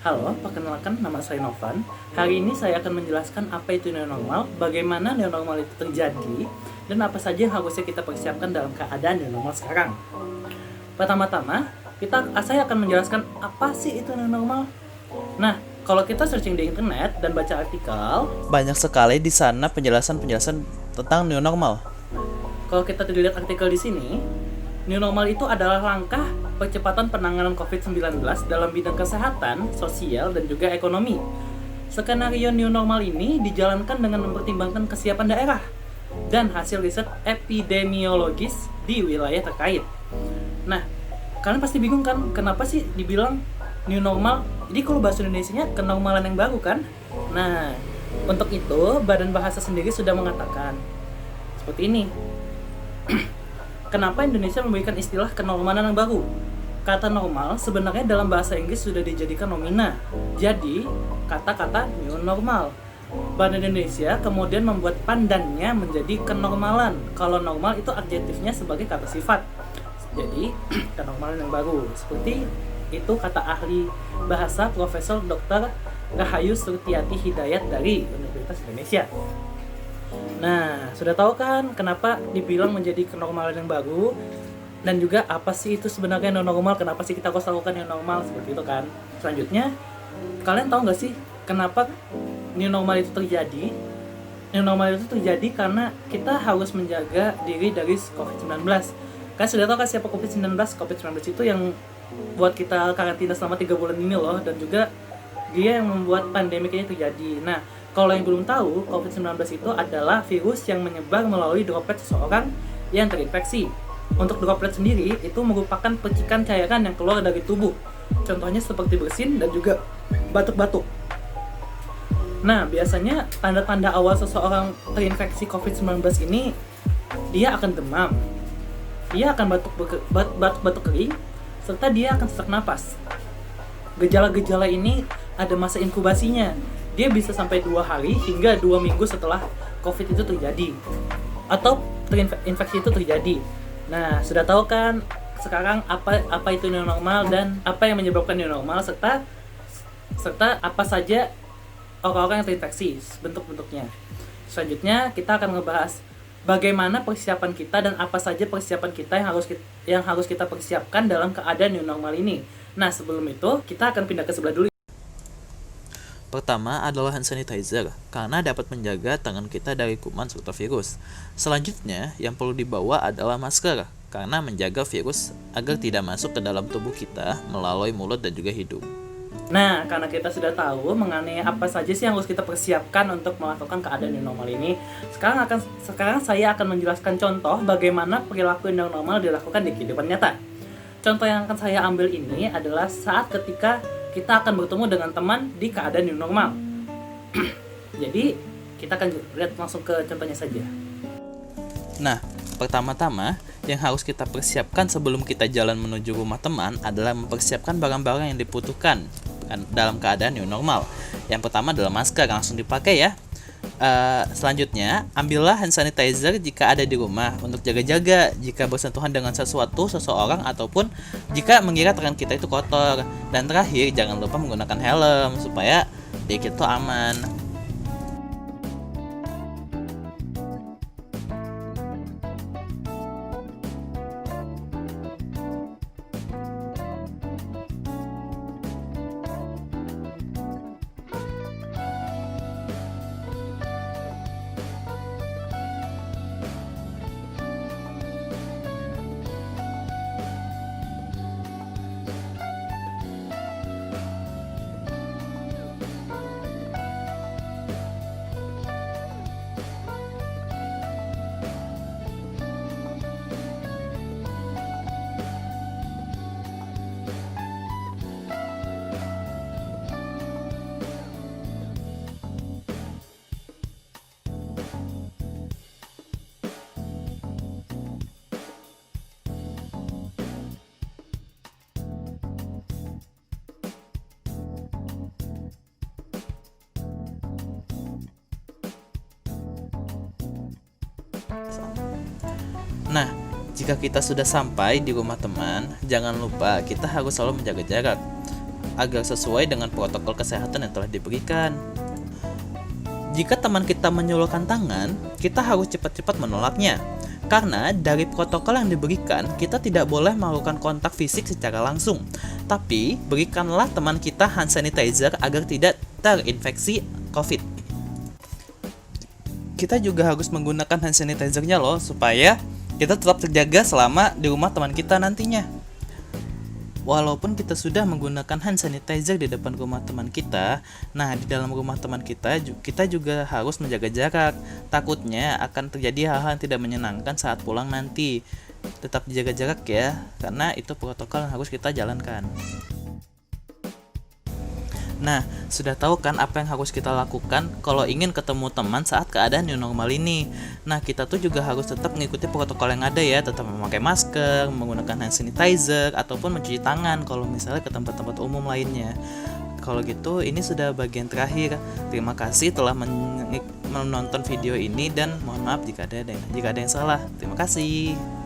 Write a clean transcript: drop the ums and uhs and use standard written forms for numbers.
Halo, perkenalkan nama saya Novan. Hari ini saya akan menjelaskan apa itu new normal, bagaimana new normal itu terjadi, dan apa saja yang harusnya kita persiapkan dalam keadaan new normal sekarang. Pertama-tama, saya akan menjelaskan apa sih itu new normal. Nah, kalau kita searching di internet dan baca artikel, Banyak sekali di sana penjelasan-penjelasan tentang new normal. kalau kita lihat artikel di sini, new normal itu adalah langkah percepatan penanganan COVID-19 dalam bidang kesehatan, sosial, dan juga ekonomi. Skenario new normal ini dijalankan dengan mempertimbangkan kesiapan daerah dan hasil riset epidemiologis di wilayah terkait. Nah, kalian pasti bingung kan, kenapa sih dibilang new normal? Jadi kalau bahasa Indonesianya kenormalan yang baru kan? Nah, untuk itu Badan Bahasa sendiri sudah mengatakan seperti ini. Kenapa Indonesia memberikan istilah kenormalan yang baru? Kata normal sebenarnya dalam bahasa Inggris sudah dijadikan nomina. Jadi, kata-kata new normal. Bank Indonesia kemudian membuat pandannya menjadi kenormalan. Kalau normal itu adjektifnya sebagai kata sifat. Jadi, kenormalan yang baru. Seperti itu kata ahli bahasa Profesor Dr. Rahayu Surtiati Hidayat dari Universitas Indonesia. Nah, sudah tahu kan kenapa dibilang menjadi kenormalan yang baru? Dan juga apa sih itu sebenarnya new normal? Kenapa sih kita harus lakukan new normal? Seperti itu kan. Selanjutnya, kalian tahu nggak sih kenapa new normal itu terjadi? New normal itu terjadi karena kita harus menjaga diri dari COVID-19. Kalian sudah tahu kan siapa COVID-19? COVID-19 itu yang buat kita karantina selama 3 bulan ini loh. Dan juga dia yang membuat pandemi ini terjadi. Nah, kalau yang belum tahu, COVID-19 itu adalah virus yang menyebar melalui droplet seseorang yang terinfeksi. Untuk droplet sendiri, itu merupakan percikan cairan yang keluar dari tubuh. Contohnya seperti bersin dan juga batuk-batuk. Nah, biasanya tanda-tanda awal seseorang terinfeksi COVID-19 ini, dia akan demam, dia akan batuk-batuk kering, serta dia akan sesak napas. Gejala-gejala ini ada masa inkubasinya. Dia bisa sampai 2 hari hingga 2 minggu setelah COVID itu terjadi atau infeksi itu terjadi. Nah, sudah tahu kan sekarang apa itu new normal dan apa yang menyebabkan new normal serta apa saja orang-orang yang terinfeksi, bentuk-bentuknya. Selanjutnya kita akan ngebahas bagaimana persiapan kita dan apa saja persiapan kita yang harus kita persiapkan dalam keadaan new normal ini. Nah, sebelum itu kita akan pindah ke sebelah dulu. Pertama adalah hand sanitizer, karena dapat menjaga tangan kita dari kuman serta virus. Selanjutnya, yang perlu dibawa adalah masker, karena menjaga virus agar tidak masuk ke dalam tubuh kita melalui mulut dan juga hidung. Nah, karena kita sudah tahu mengenai apa saja sih yang harus kita persiapkan untuk melakukan keadaan new normal ini, sekarang saya akan menjelaskan contoh bagaimana perilaku new normal dilakukan di kehidupan nyata. Contoh yang akan saya ambil ini adalah saat ketika kita akan bertemu dengan teman di keadaan new normal. Jadi, kita akan lihat langsung ke contohnya saja. Nah, pertama-tama yang harus kita persiapkan sebelum kita jalan menuju rumah teman adalah mempersiapkan barang-barang yang dibutuhkan dalam keadaan new normal. Yang pertama adalah masker, langsung dipakai ya. Selanjutnya, ambillah hand sanitizer jika ada di rumah untuk jaga-jaga jika bersentuhan dengan seseorang ataupun jika mengira tangan kita itu kotor. Dan terakhir, jangan lupa menggunakan helm supaya diri kita aman. Nah, jika kita sudah sampai di rumah teman, jangan lupa kita harus selalu menjaga jarak. agar sesuai dengan protokol kesehatan yang telah diberikan. Jika teman kita menyulurkan tangan, kita harus cepat-cepat menolaknya. Karena dari protokol yang diberikan, kita tidak boleh melakukan kontak fisik secara langsung. Tapi, berikanlah teman kita hand sanitizer agar tidak terinfeksi COVID. Kita juga harus menggunakan hand sanitizer-nya loh, supaya kita tetap terjaga selama di rumah teman kita nantinya. Walaupun kita sudah menggunakan hand sanitizer di depan rumah teman kita, nah di dalam rumah teman kita juga harus menjaga jarak. Takutnya akan terjadi hal-hal yang tidak menyenangkan saat pulang nanti. Tetap jaga jarak ya, karena itu protokol yang harus kita jalankan. Nah, sudah tahu kan apa yang harus kita lakukan kalau ingin ketemu teman saat keadaan new normal ini? Nah, kita tuh juga harus tetap mengikuti protokol yang ada ya, tetap memakai masker, menggunakan hand sanitizer, ataupun mencuci tangan kalau misalnya ke tempat-tempat umum lainnya. Kalau gitu, ini sudah bagian terakhir. Terima kasih telah menonton video ini dan mohon maaf jika ada yang salah. Terima kasih.